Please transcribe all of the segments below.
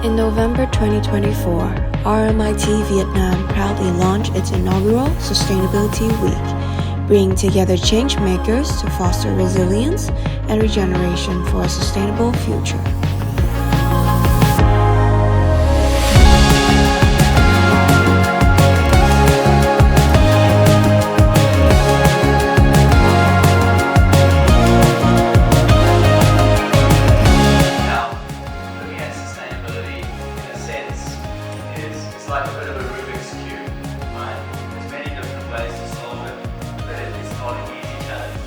In November 2024, RMIT Vietnam proudly launched its inaugural Sustainability Week, bringing together change makers to foster resilience and regeneration for a sustainable future. It's like a bit of a Rubik's Cube, right? There's many different ways to solve it, but it's not an easy challenge.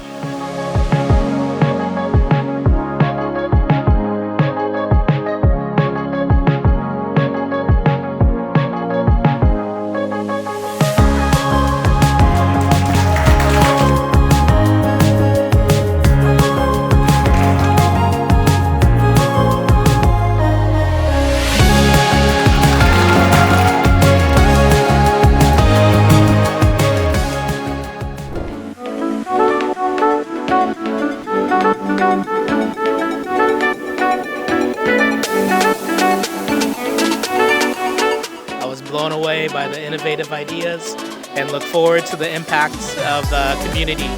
I was blown away by the innovative ideas and look forward to the impacts of the community.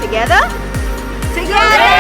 Together? Together!